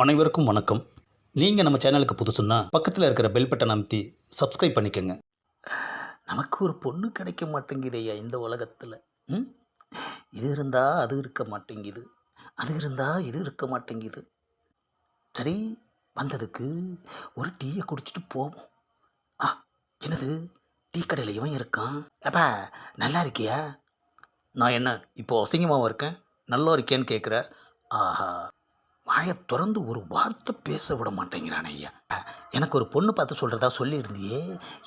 அனைவருக்கும் வணக்கம். நீங்கள் நம்ம சேனலுக்கு புதுசுன்னா பக்கத்தில் இருக்கிற பெல் பட்டன் அமைத்தி சப்ஸ்கிரைப் பண்ணிக்கோங்க. நமக்கு ஒரு பொண்ணு கிடைக்க மாட்டேங்குதையா இந்த உலகத்தில். ம் இது இருந்தால் அது இருக்க மாட்டேங்குது, அது இருந்தால் இது இருக்க மாட்டேங்குது. சரி, வந்ததுக்கு ஒரு டீயை குடிச்சிட்டு போவோம். ஆ, என்னது, டீ கடையில் இவன் இருக்கான். அப்பா, நல்லா இருக்கியா? நான் என்ன இப்போ அசிங்கமாக இருக்கேன், நல்லா இருக்கேன்னு கேட்குற? ஆஹா, வாயை திறந்து ஒரு வார்த்தை பேச விட மாட்டேங்கிறான் ஐயா. எனக்கு ஒரு பொண்ணு பார்த்து சொல்கிறதா சொல்லியிருந்தியே,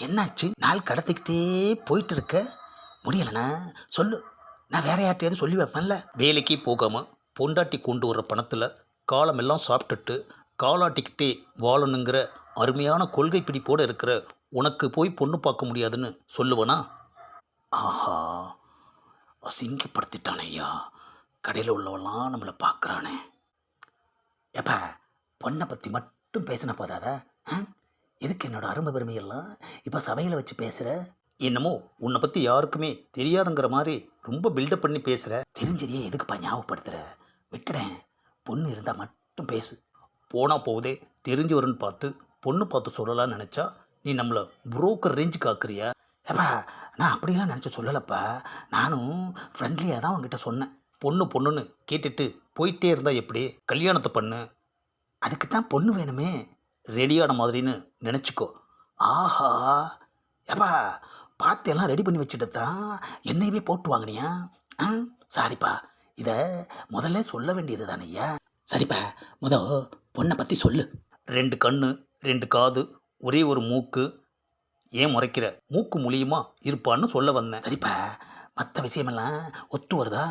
என்னாச்சு? நாள் கடத்திக்கிட்டே போயிட்டு இருக்க, முடியலண்ணா சொல்லு, நான் வேற யார்ட்டையாவது சொல்லி வைப்பேன்ல. வேலைக்கு போகாமல் பொண்டாட்டி கொண்டு வர்ற பணத்தில் காலமெல்லாம் சாப்பிட்டுட்டு காலாட்டிக்கிட்டே வாழணுங்கிற அருமையான கொள்கை பிடிப்போடு இருக்கிற உனக்கு போய் பொண்ணு பார்க்க முடியாதுன்னு சொல்லுவனா? ஆஹா, அசிங்கப்படுத்திட்டானே ஐயா. கடையில் உள்ளவெல்லாம் நம்மளை பார்க்குறானே. எப்பா, பொண்ணை பற்றி மட்டும் பேசின போதாதா? எதுக்கு என்னோட அருமை பெருமையெல்லாம் இப்போ சபையில் வச்சு பேசுகிற? என்னமோ உன்னை பற்றி யாருக்குமே தெரியாதுங்கிற மாதிரி ரொம்ப பில்டப் பண்ணி பேசுகிற. தெரிஞ்சதையே எதுக்குப்பா ஞாபகப்படுத்துகிற? விட்டுடேன், பொண்ணு இருந்தால் மட்டும் பேசு. போனால் போகுதே, தெரிஞ்சவருன்னு பார்த்து பொண்ணு பார்த்து சொல்லலான்னு நினச்சா நீ நம்மளை புரோக்கர் ரேஞ்சு காக்குறியா? ஏப்பா, நான் அப்படிலாம் நினச்சி சொல்லலப்பா. நானும் ஃப்ரெண்ட்லியாக தான் உங்ககிட்ட சொன்னேன். பொண்ணு பொண்ணுன்னு கேட்டுட்டு போயிட்டே இருந்தால் எப்படி? கல்யாணத்தை பண்ணு. அதுக்கு தான் பொண்ணு வேணுமே, ரெடியான மாதிரின்னு நினச்சிக்கோ. ஆஹா, ஏப்பா, பார்த்து எல்லாம் ரெடி பண்ணி வச்சுட்டு தான் என்னையவே போட்டு வாங்கினியா? சாரிப்பா, இதை முதல்ல சொல்ல வேண்டியது தானேய்யா. சரிப்பா, பொண்ணை பற்றி சொல்லு. 2 கண்ணு, 2 காது, ஒரே ஒரு மூக்கு. ஏன் முறைக்கிற? மூக்கு மூலியமா இருப்பான்னு சொல்ல வந்தேன். சரிப்பா, மற்ற விஷயமெல்லாம் ஒத்து வருதா?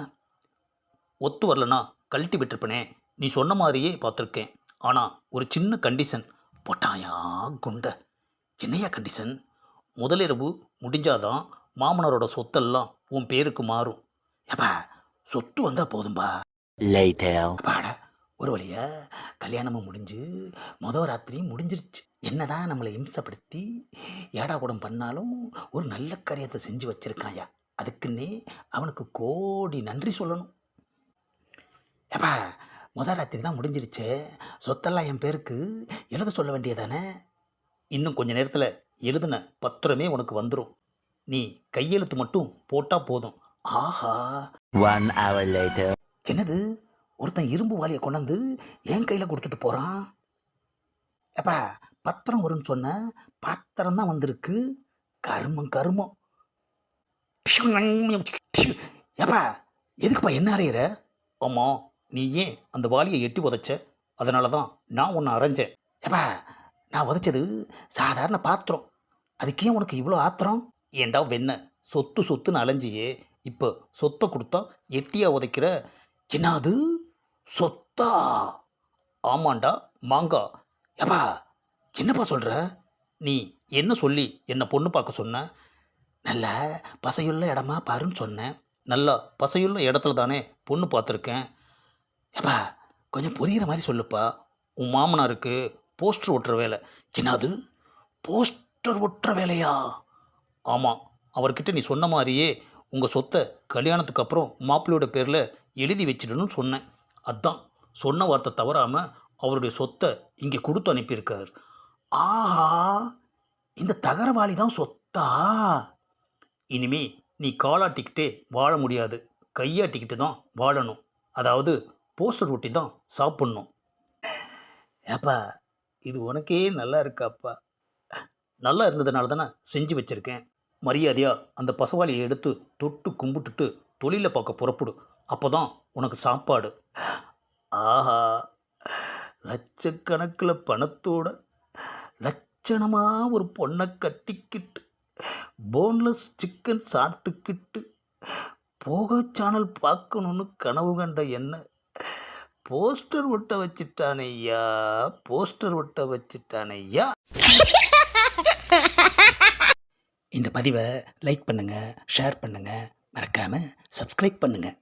ஒத்து வரலனா கழட்டி விட்டுருப்பனே. நீ சொன்ன மாதிரியே பார்த்துருக்கேன். ஆனால் ஒரு சின்ன கண்டிஷன். போட்டாயா குண்டை? என்னையா கண்டிஷன்? முதலிரவு முடிஞ்சாதான் மாமனாரோட சொத்தெல்லாம் உன் பேருக்கு மாறும். ஏப்பா, சொத்து வந்தால் போதும்பா. பாட, ஒரு வழியா கல்யாணமும் முடிஞ்சு ராத்திரியும் முடிஞ்சிருச்சு. என்னதான் நம்மளை இம்சப்படுத்தி ஏடா கூடம் பண்ணாலும் ஒரு நல்ல காரியத்தை செஞ்சு வச்சிருக்காயா. அதுக்குன்னே அவனுக்கு கோடி நன்றி சொல்லணும். ஏப்பா, ராத்திரி தான் முடிஞ்சிருச்சு, சொத்தெல்லாம் என் பேருக்கு எழுத சொல்ல வேண்டியதானே? இன்னும் கொஞ்ச நேரத்தில் எழுதின பத்திரமே உனக்கு வந்துடும். நீ கையெழுத்து மட்டும் போட்டால் போதும். ஆஹா, 1 hour later. என்னது, ஒருத்தன் இரும்பு வாளியை கொண்டாந்து என் கையில் கொடுத்துட்டு போகிறான். ஏப்பா, பத்திரம் வரும்னு சொன்ன, பத்திரம் தான் வந்திருக்கு. கருமம் கருமம். ஏப்பா, எதுக்குப்பா என்ன அறையிற? ஆமாம், நீ ஏன் அந்த வாளியை எட்டி உதைச்ச? அதனால தான் நான் உன்னை அரைஞ்சேன். ஏப்பா, நான் உதைச்சது சாதாரண பாத்திரம், அதுக்கே உனக்கு இவ்வளோ ஆத்திரம்? ஏண்டா வெண்ண, சொத்து சொத்துன்னு அலைஞ்சியே, இப்போ சொத்தை கொடுத்தா எட்டியாக உதைக்கிற. என்னது, சொத்தா? ஆமாண்டா மாங்கா. ஏப்பா, என்னப்பா சொல்கிற? நீ என்ன சொல்லி என்னை பொண்ணு பார்க்க சொன்ன? நல்ல பசையுள்ள இடமா பாருன்னு சொன்னேன். நல்லா பசையுள்ள இடத்துல தானே பொண்ணு பார்த்துருக்கேன். ஏப்பா, கொஞ்சம் புரிகிற மாதிரி சொல்லுப்பா. உன் மாமனாருக்கு போஸ்டர் ஒட்டுற வேலை. என்னது, போஸ்டர் ஒட்டுற வேலையா? ஆமாம், அவர்கிட்ட நீ சொன்ன மாதிரியே உங்கள் சொத்தை கல்யாணத்துக்கு அப்புறம் மாப்பிள்ளையோட பேரில் எழுதி வச்சிடணும்னு சொன்னேன். அதான் சொன்ன வார்த்தை தவறாமல் அவருடைய சொத்தை இங்கே கொடுத்து அனுப்பியிருக்கார். ஆஹா, இந்த தகரவாளி தான் சொத்தா? இனிமே நீ காலாட்டிக்கிட்டே வாழ முடியாது, கையாட்டிக்கிட்டு தான் வாழணும். அதாவது போஸ்டர் ஒட்டி தான் சாப்பிட்ணும். ஏப்பா, இது உனக்கே நல்லா இருக்காப்பா? நல்லா இருந்ததுனால தானே செஞ்சு வச்சுருக்கேன். மரியாதையாக அந்த பசவாளியை எடுத்து தொட்டு கும்பிட்டுட்டு தொழிலை பார்க்க புறப்படு. அப்போ தான் உனக்கு சாப்பாடு. ஆஹா, லட்சக்கணக்கில் பணத்தோட லட்சணமாக ஒரு பொண்ணை கட்டிக்கிட்டு போன்லெஸ் சிக்கன் சாப்பிட்டுக்கிட்டு போகோ சேனல் பார்க்கணுன்னு கனவு கண்ட என்ன போஸ்டர் ஒட்ட வச்சுட்டானையா, போஸ்டர் ஒட்ட வச்சுட்டானையா. இந்த பதிவை லைக் பண்ணுங்கள், ஷேர் பண்ணுங்கள், மறக்காமல் சப்ஸ்கிரைப் பண்ணுங்கள்.